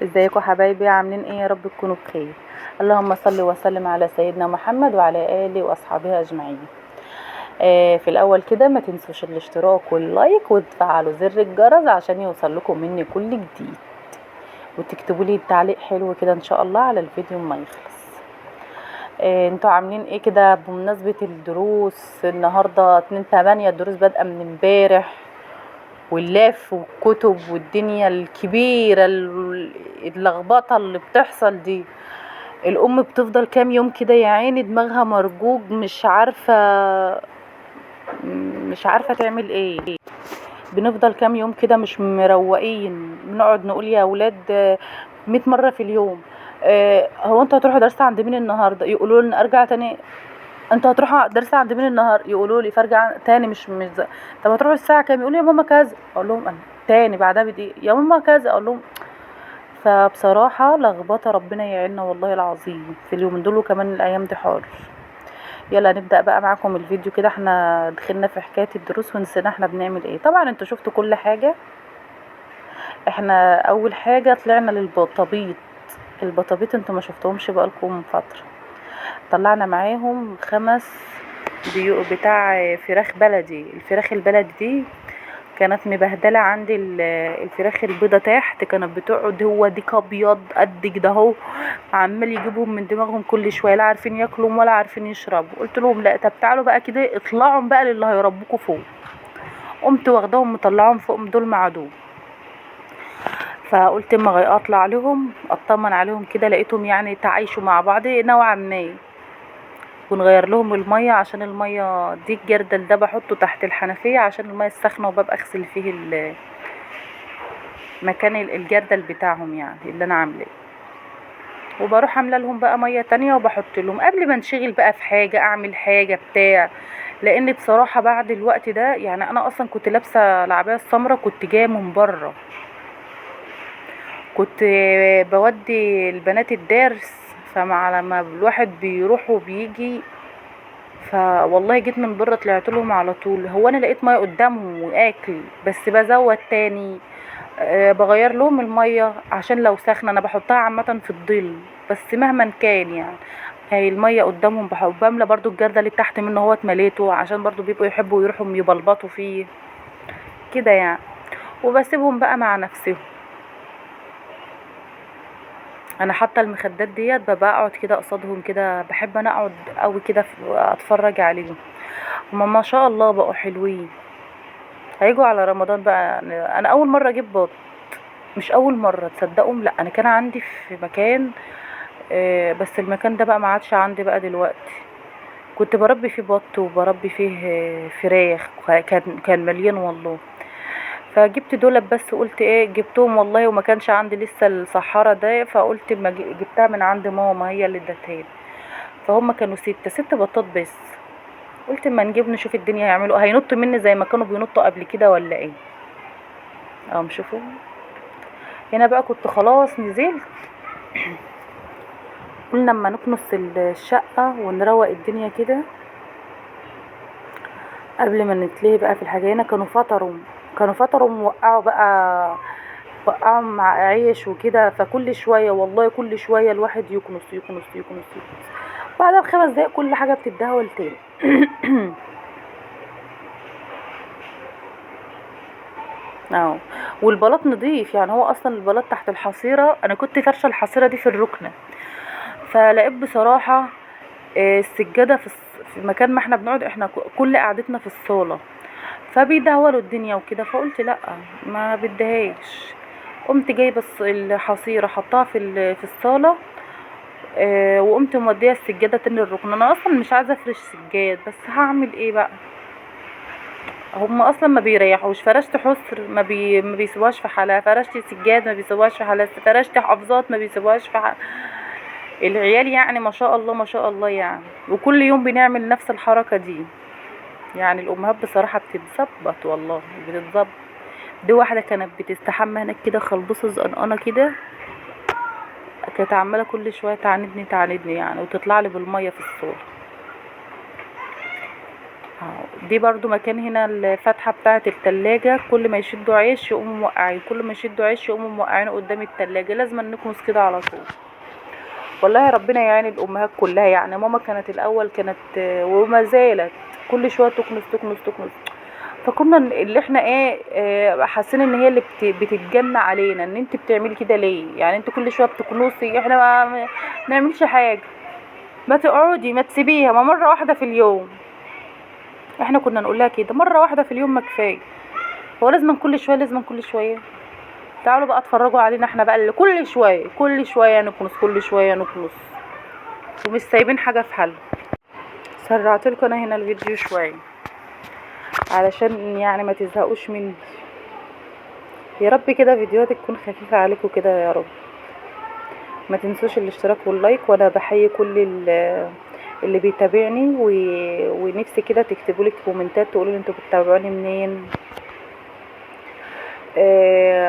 ازيكم حبايبي؟ عاملين ايه؟ يا رب تكونوا بخير. اللهم صل وسلم على سيدنا محمد وعلى اله واصحابه اجمعين. في الاول كده ما تنسوش الاشتراك واللايك وتفعلوا زر الجرس عشان يوصل لكم مني كل جديد، وتكتبوا لي تعليق حلو كده ان شاء الله على الفيديو ما يخلص. انتوا عاملين ايه كده بمناسبة الدروس؟ النهاردة 2/8، الدروس بادئة من امبارح، واللف والكتب والدنيا الكبيرة اللخبطة اللي بتحصل دي. الام بتفضل كام يوم كده يا عيني دماغها مرجوج، مش عارفة تعمل ايه. بنفضل كام يوم كده مش مروقين، بنقعد نقول يا اولاد 100 مرة في اليوم هو انتوا هتروحوا درس عند مين النهارده؟ يقولوا لنا ارجع تاني. انتوا هتروحوا درس عند مين النهار؟ يقولوا لي فارجع تاني. مش طب هتروحوا الساعه كام؟ يقولوا يا ماما كذا. اقول لهم انا تاني بعدها بدقيقه يا ماما كذا. اقول لهم. فبصراحه لخبطه، ربنا يعيننا والله العظيم في اليومين دول، وكمان الايام دي حار. يلا نبدا بقى معاكم الفيديو كده. احنا دخلنا في حكايه الدروس ونسينا احنا بنعمل ايه. طبعا انتوا شفتوا كل حاجه. احنا اول حاجه طلعنا للبطابيط. البطابيط انتوا ما شفتهمش بقالكم فتره. طلعنا معاهم 5 بتاع فراخ بلدي. الفراخ البلدي دي كانت مبهدله عندي. الفراخ البيضه تحت كانت بتقعد، هو ديك ابيض قد كده اهو، عمال يجيبهم من دماغهم كل شويه، لا عارفين ياكلوا ولا عارفين يشربوا. قلت لهم لا، طب تعالوا بقى كده اطلعوا بقى للي هيربوكوا فوق. قمت واخداهم مطلعهم فوق دول مع دول. فقلت اما اطلع لهم اطمن عليهم كده، لقيتهم يعني تعايشوا مع بعض نوعا ما. ونغير لهم الميه، عشان الميه دي الجردل ده بحطه تحت الحنفيه عشان الميه السخنه، وببقى اغسل فيه مكان الجردل بتاعهم يعني اللي انا عاملاه. وبروح عامله لهم بقى ميه تانية وبحط لهم قبل ما انشغل بقى في حاجه، اعمل حاجه بتاع. لان بصراحه بعد الوقت ده يعني انا اصلا كنت لابسه العبايه السمراء، كنت جايه من بره، كنت بودي البنات الدرس. فمع لما الواحد بيروح وبيجي، فوالله جيت من بره طلعت لهم على طول. هو انا لقيت ميه قدامهم واكل، بس بزود تاني. بغير لهم الميه عشان لو سخنه انا بحطها عامه في الظل، بس مهما كان يعني هي الميه قدامهم بملى برضو الجردل اللي تحت منه هو اتمليته، عشان برضو بيبقوا يحبوا يروحوا يبلبطوا فيه كده يعني. وبسيبهم بقى مع نفسهم. انا حاطه المخدات ديت ببقى اقعد كده قصادهم كده، بحب انا اقعد قوي كده اتفرج عليهم. هما ما شاء الله بقوا حلوين. هيجوا على رمضان بقى. انا اول مره اجيب بط، مش اول مره تصدقوا. لا انا كان عندي في مكان بس المكان ده بقى ما عادش عندي بقى دلوقتي. كنت بربي فيه بط وبربي فيه فراخ، كان مليان والله. فجبت دولاب بس قلت ايه جبتهم والله، وما كانش عندي لسه الصحارة ده، فقلت ما جبتها من عند ماما هي اللي ادتها. فهم كانوا 6 بطات بس. قلت اما نجيب نشوف الدنيا هينطوا مني زي ما كانوا بينطوا قبل كده ولا ايه. شوفوا هنا بقى كنت خلاص نزلت. قلنا اما نكنس الشقة ونروق الدنيا كده قبل ما نتلهي بقى في الحاجة. هنا كانوا فطروا وقعوا مع عيش وكده. فكل شوية والله كل شوية الواحد يكنس يكنس يكنس يكنس. بعدها ب5 دقايق كل حاجة بتتدهول تاني. اهو. والبلاط نضيف يعني، هو اصلا البلاط تحت الحصيرة. انا كنت فرشة الحصيرة دي في الركنة. فلقيت بصراحة السجادة في مكان ما احنا بنقعد، احنا كل قعدتنا في الصالة، فبيدهولوا الدنيا وكده. فقلت لا ما بدهاش. قمت جايبه الحصيره حطها في الصاله. وقمت موديه السجاده تاني الركن. انا اصلا مش عايزه افرش سجاد، بس هعمل ايه بقى؟ هم اصلا ما بيريحوش. فرشت حصر ما بيسيبوهاش في حالها، فرشت سجاد ما بيسيبوهاش في حالها، فرشت حفاظات ما بيسيبوهاش في حالها. العيال يعني ما شاء الله ما شاء الله يعني، وكل يوم بنعمل نفس الحركه دي. يعني الامهات بصراحه بتتظبط والله بتتظبط. دي واحده كانت بتستحمى هناك كده خلبصه زقنقانه كده، كانت عماله كل شويه تعاندني يعني، وتطلع لي بالميه في الصوره. دي برضو مكان هنا الفتحة بتاعة التلاجة، كل ما يشدوا عيش يقوموا موقعين، كل ما يشدوا عيش يقوموا موقعينه قدام التلاجة، لازم نكنس كده على طول. والله ربنا يعين الامهات كلها. يعني ماما كانت الاول كانت وما زالت كل شويه تكنس تكنس تكنس، فكنا اللي احنا ايه حاسين ان هي اللي بتتجنى علينا، ان انت بتعملي كده ليه؟ يعني انت كل شويه بتكنسي، احنا ما نعملش حاجه، ما تقعدي ما تسيبيها، ما مره واحده في اليوم. احنا كنا نقول لها كده، مره واحده في اليوم ما كفايه، هو لازم كل شويه لازم كل شويه؟ تعالوا بقى اتفرجوا علينا احنا بقى اللي كل شويه كل شويه نكنس، كل شويه نكنس ومش سايبين حاجه في حالها. سرعت لكم انا هنا الفيديو شويه علشان يعني ما تزهقوش مني. يا رب كده فيديوهاتي تكون خفيفه عليكم كده يا رب. ما تنسوش الاشتراك واللايك، وانا بحيي كل اللي بيتابعني ونفسي كده تكتبوا لي كومنتات تقولوا لي انتوا بتتابعوني منين،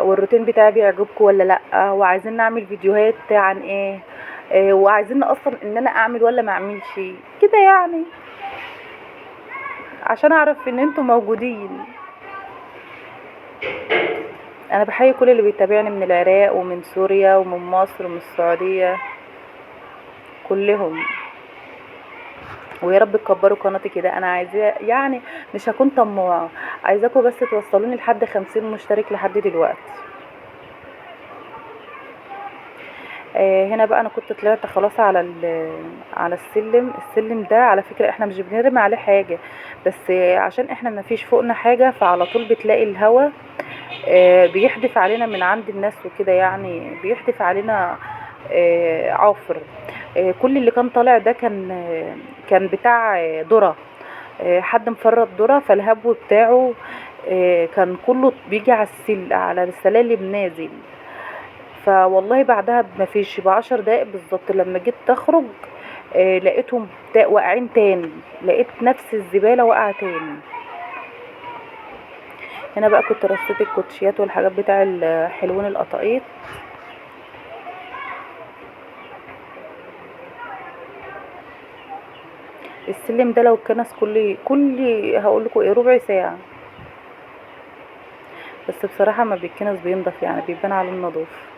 والروتين بتاعي بيعجبكم ولا لا، وعايزين نعمل فيديوهات عن ايه، وعايزين اصلا ان انا اعمل ولا ما اعملش كده يعني، عشان اعرف ان انتوا موجودين. انا بحيي كل اللي بيتابعني من العراق ومن سوريا ومن مصر ومن السعوديه كلهم، ويا رب تكبروا قناتي كده. انا عايزاه يعني مش هكون طماعه، عايزاكم بس توصلوني لحد 50 مشترك لحد دلوقتي. هنا بقى انا كنت طلعت خلاص على السلم ده. على فكره احنا مش بنرمي عليه حاجه، بس عشان احنا ما فيش فوقنا حاجه، فعلى طول بتلاقي الهوا بيحدف علينا من عند الناس وكده، يعني بيحدف علينا عافر. كل اللي كان طالع ده كان بتاع ذره، حد مفرط ذره، فالهبو بتاعه كان كله بيجي على السلالم نازل. فوالله بعدها ما فيش ب10 دقايق بالظبط لما جيت تخرج لقيتهم واقعين تاني، لقيت نفس الزبالة واقعة تاني. هنا بقى كنت رصيت الكوتشيات والحاجات بتاع حلوان القطاقيط. السلم ده لو اتكنس كل هقول لكم ايه ربع ساعة، بس بصراحة ما بيتكنس بينضف، يعني بيبان عليه النظافة.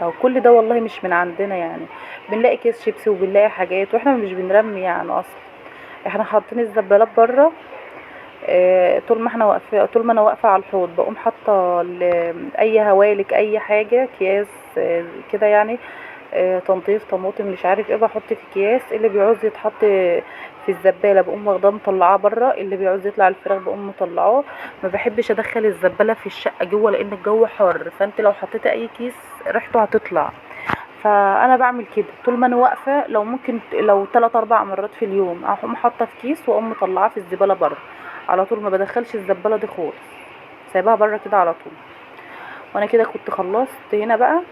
او كل ده والله مش من عندنا، يعني بنلاقي كيس شيبسي وبنلاقي حاجات، واحنا مش بنرمي يعني اصلا، احنا حاطين الزبالات بره. طول ما انا واقفه على الحوض بقوم حاطه اي هوالك اي حاجه اكياس كده يعني، تنظيف طماطم مش عارف ايه، بحط في اكياس، اللي بيعوز يتحط في الزباله بقوم واخداه مطلعاه بره، اللي بيعوز يطلع الفراخ بقوم مطلعاه. ما بحبش ادخل الزباله في الشقه جوه لان الجو حر، فانت لو حطيتي اي كيس ريحته هتطلع. فانا بعمل كده طول ما انا واقفه، لو ممكن لو 3 4 مرات في اليوم اقوم حاطه في كيس واقوم مطلعاه في الزباله بره على طول، ما بدخلش الزباله دي خالص، سايباها بره كده على طول. وانا كده كنت خلصت هنا بقى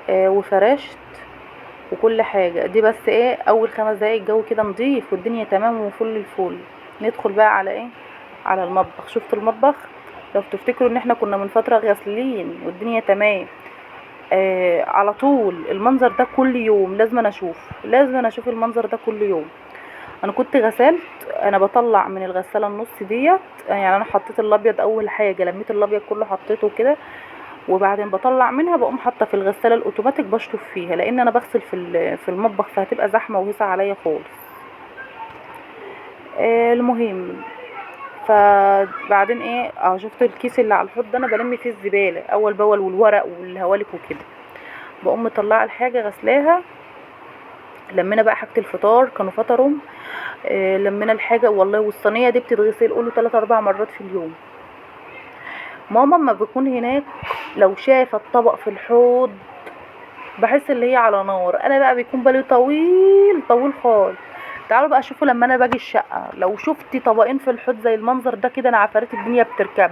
وفرشت وكل حاجه. دي بس ايه اول 5 دقايق الجو كده نضيف والدنيا تمام وفل الفل. ندخل بقى على ايه، على المطبخ. شفت المطبخ؟ لو تفتكروا ان احنا كنا من فتره غاسلين والدنيا تمام، على طول المنظر ده كل يوم لازم أنا اشوف المنظر ده كل يوم. انا كنت غسلت، انا بطلع من الغساله النص ديت، يعني انا حطيت الابيض اول حاجه، لميت الابيض كله حطيته كده، وبعدين بطلع منها بقوم حاطه في الغساله الاوتوماتيك بشطف فيها، لان انا بغسل في المطبخ فهتبقى زحمه وهسه عليا خالص. المهم فبعدين ايه شفت الكيس اللي على الحوض ده انا بلم فيه الزباله اول باول والورق والهوالك وكده، بقوم مطلعه الحاجه غسلاها. لمينا بقى حاجه الفطار كانوا فطرهم، لمينا الحاجه والله. والصينيه دي بتتغسل قولوا 3 4 مرات في اليوم. ماما ما بكون هناك لو شايفه الطبق في الحوض بحس اللي هي على نار، انا بقى بيكون بالي طويل طويل خالص. تعالوا بقى شوفوا لما انا باجي الشقه لو شفتي طبقين في الحوض زي المنظر ده كده، انا عفاريت الدنيا بتركب.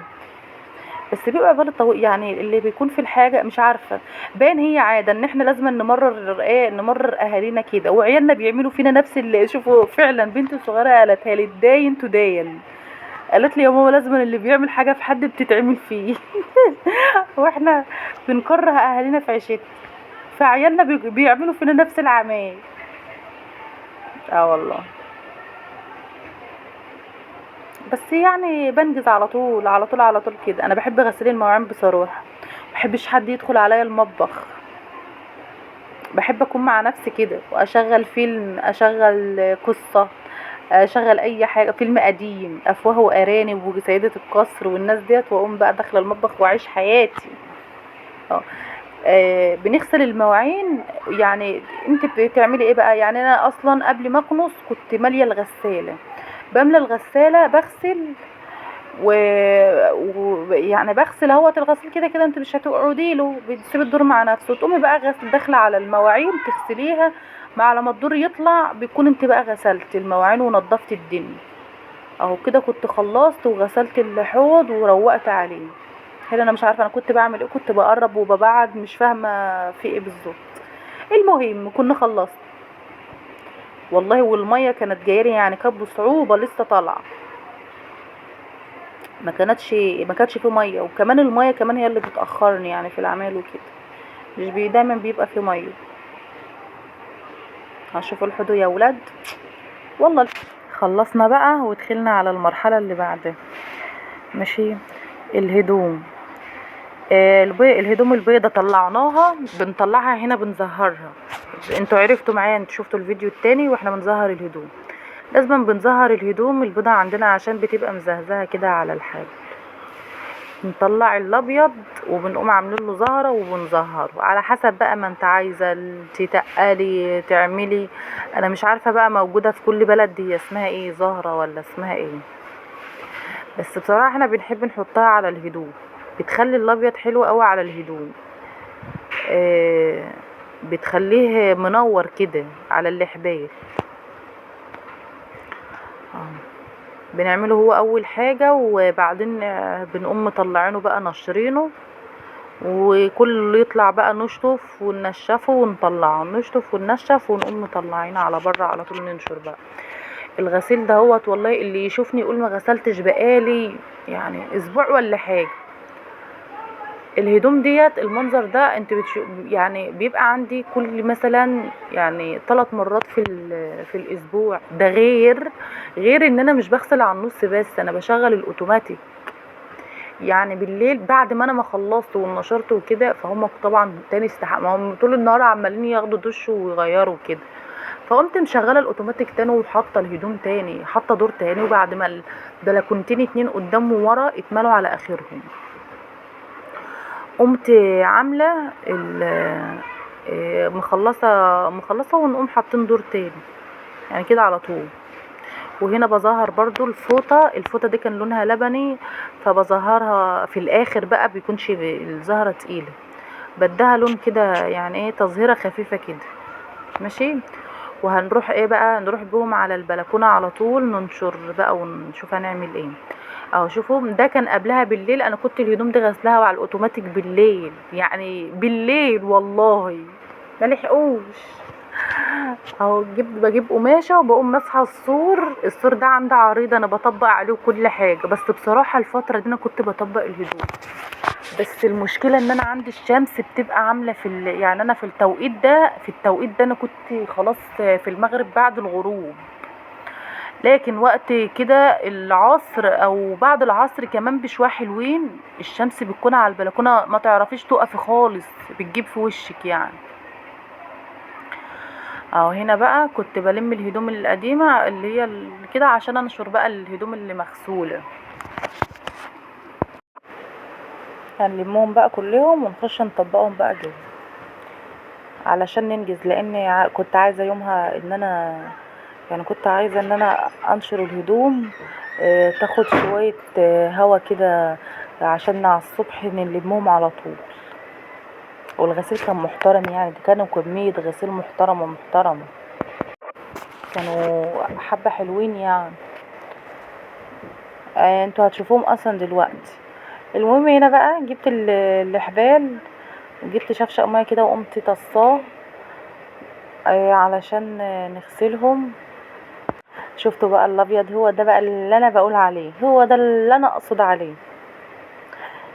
بس بيبقى بالي طويل، يعني اللي بيكون في الحاجه مش عارفه، باين هي عاده ان احنا لازم نمرر اهالينا كده، وعيالنا بيعملوا فينا نفس اللي شوفوا. فعلا بنتي الصغيره قالتها لي داين تداين، قالت لي يا ماما لازم اللي بيعمل حاجه في حد بتتعمل فيه. واحنا بنكره اهالينا في عيشتنا، فعيالنا بيعملوا فينا نفس العمايل. اه والله. بس يعني بنجز على طول على طول على طول كده. انا بحب غسيل المواعين بصراحه، محبش حد يدخل عليا المطبخ، بحب اكون مع نفسي كده واشغل فيلم، اشغل قصه، اشغل اي حاجه، فيلم قديم، افواه وارانب وسيده القصر والناس ديت، واقوم بقى داخله المطبخ واعيش حياتي. اه. بنغسل المواعين. يعني انت بتعملي ايه بقى؟ يعني انا اصلا قبل ما اكنس كنت ماليه الغساله، بملى الغساله بغسل و... يعني بغسل اهوت. الغسيل كده كده انت مش هتقعدي له، بتسيب الدور مع نفسه، تقومي بقى غسل داخله على المواعين تغسليها، مع لما الدور يطلع بيكون انت بقى غسلت المواعين ونضفت الدنيا. اهو كده كنت خلصت وغسلت الحوض وروقت عليه. هنا انا مش عارفه انا كنت بعمل ايه، كنت بقرب وببعد مش فاهمه في ايه بالظبط. المهم كنا خلصت والله، والميه كانت جايه يعني كانت بصعوبه لسه طالعه، ما كانتش في ميه، وكمان الميه كمان هي اللي بتاخرني يعني في العمل وكده، مش دايما بيبقى في ميه. هشوف الحدو يا ولاد. والله خلصنا بقى ودخلنا على المرحله اللي بعدها. ماشي. الهدوم. الهدوم البيضة طلعناها، بنطلعها هنا بنزهرها. انتوا عرفتوا معايا، انتوا شفتوا الفيديو التاني واحنا بنزهر الهدوم. لازم بنزهر الهدوم البيضة عندنا عشان بتبقى مزهزهة كده على الحال. نطلع الابيض وبنقوم عاملين له زهرة وبنزهره على حسب بقى ما انت عايزة تتقلي تعملي. انا مش عارفة بقى موجودة في كل بلد هي اسمها ايه، زهرة ولا اسمها ايه، بس بصراحة احنا بنحب نحطها على الهدوم، بتخلي الابيض حلو قوي على الهدوم. آه، بتخليه منور كده على اللحباية. بنعمله هو اول حاجة، وبعدين بنقوم مطلعينه بقى نشرينه، وكل اللي يطلع بقى نشطف وننشفه ونطلعه، نشطف وننشف ونقوم مطلعينه على بره على طول ننشر بقى. الغسيل دهوت والله اللي يشوفني يقول ما غسلتش بقالي يعني اسبوع ولا حاجة. الهدوم ديت المنظر ده انت يعني بيبقى عندي كل مثلا يعني 3 مرات في الاسبوع ده، غير ان انا مش بغسل على النص، بس انا بشغل الاوتوماتيك. يعني بالليل بعد ما انا ما خلصت ونشرت وكده، فهم طبعا تاني ما هم طول النهار عمالين ياخدوا دش ويغيروا كده، فقمت مشغله الاوتوماتيك تاني وحاطه الهدوم تاني، حاطه دور تاني، وبعد ما البلكونتين 2 قدام وورا اتملوا على اخرهم، قمت عامله مخلصه ونقوم حاطين دور تاني، يعني كده على طول. وهنا بظهر برضو الفوطه دي كان لونها لبني، فبظهرها في الاخر بقى بيكونش الزهره تقيله، بدها لون كده يعني ايه، تظهيره خفيفه كده. ماشي. وهنروح ايه بقى، نروح بيهم على البلكونه على طول ننشر بقى ونشوف هنعمل ايه. اهو شوفوا ده كان قبلها بالليل، انا كنت الهدوم دي غسلها على الاوتوماتيك بالليل، يعني بالليل والله ملحقوش. اهو بجيب قماشه وبقوم ماسحه السور ده عندي عريض انا بطبق عليه كل حاجه، بس بصراحه الفتره دي انا كنت بطبق الهدوم، بس المشكله ان انا عندي الشمس بتبقى عامله يعني انا في التوقيت ده انا كنت خلاص في المغرب بعد الغروب، لكن وقت كده العصر او بعد العصر كمان بشويه حلوين الشمس بتكون على البلكونه ما تعرفيش تقفي خالص، بتجيب في وشك يعني. اهو هنا بقى كنت بلم الهدوم القديمه اللي هي كده عشان انشر بقى الهدوم اللي مغسوله، هنلمهم بقى كلهم ونخش نطبقهم بقى جوه علشان ننجز، لان كنت عايزه يومها ان انا يعني كنت عايزه ان انا انشر الهدوم تاخد شويه هوا كده عشان على الصبح نلمهم على طول. والغسيل كان محترم يعني، ده كانوا كميه غسيل محترمه محترمه، كانوا حبه حلوين يعني. انتوا هتشوفوهم اصلا دلوقتي. المهم هنا بقى جبت الحبال، وجبت شفشق ميه كده وقمت طصاه علشان نغسلهم. شفتوا بقى الابيض، هو ده بقى اللي انا بقول عليه، هو ده اللي انا اقصد عليه.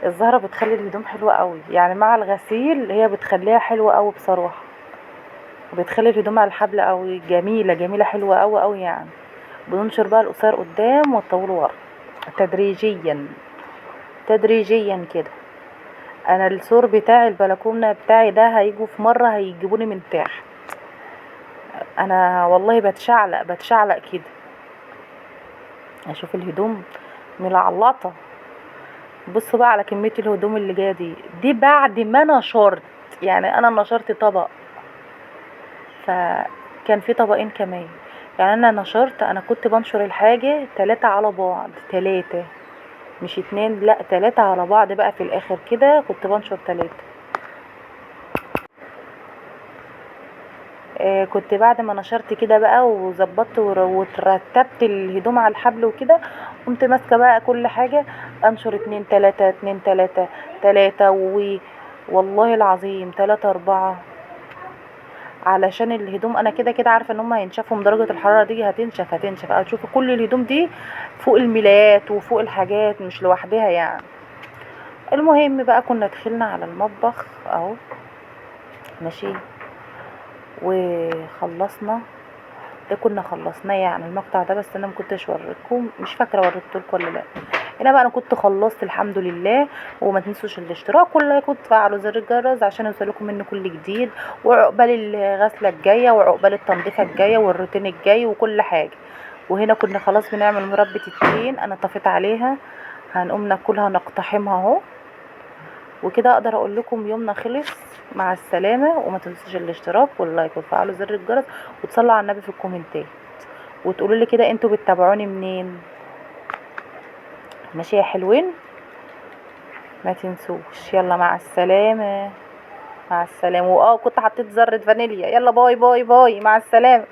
الزهرة بتخلي الهدوم حلوة قوي يعني، مع الغسيل هي بتخليها حلوة قوي بصراحة، وبتخلي الهدوم على الحبل قوي، جميلة جميلة حلوة قوي قوي يعني. بننشر بقى القصير قدام والطول ورا. تدريجيا تدريجيا كده. انا السور بتاع البلكونه بتاعي ده هيجوا في مره هيجيبوني من تحت. انا والله بتشعلق كده. اشوف الهدوم ملعلطه. بصوا بقى على كميه الهدوم اللي جايه دي بعد ما نشرت. يعني انا نشرت طبق، فكان في طبقين كمان. يعني انا نشرت، انا كنت بنشر الحاجه 3 على بعض، 3 مش 2، لا 3 على بعض. بقى في الاخر كده كنت بنشر 3. كنت بعد ما نشرت كده بقى وظبطت وترتبت الهدوم على الحبل وكده، قمت ماسكه بقى كل حاجه انشر 2 3 2 3 3 والله العظيم 3 4. علشان الهدوم انا كده كده عارفه ان هم هينشفوا من درجه الحراره دي، هتنشف. هتشوفوا كل الهدوم دي فوق الملايات وفوق الحاجات مش لوحدها يعني. المهم بقى كنا دخلنا على المطبخ اهو ماشي وخلصنا. ده كنا خلصناه يعني المقطع ده، بس انا مكنتش وريتكم، مش فاكره وريتلكم ولا لا. هنا بقى انا كنت خلصت الحمد لله. وما تنسوش الاشتراك واللايك وتفعلوا زر الجرس عشان يوصلكم مني كل جديد، وعقبال الغسله الجايه وعقبال التنظيفه الجايه والروتين الجاي وكل حاجه. وهنا كنا خلاص بنعمل مربى التين، انا طفيت عليها، هنقوم ناكلها نقتحمها اهو. وكده اقدر اقول لكم يومنا خلص. مع السلامه. وما تنسوش الاشتراك واللايك وتفعلوا زر الجرس وتصلوا على النبي في الكومنتات، وتقولوا لي كده انتوا بتتابعوني منين. ماشي يا حلوين، ما تنسوش. يلا مع السلامه. مع السلامه. كنت حطيت ذره فانيليا. يلا باي باي باي، مع السلامه.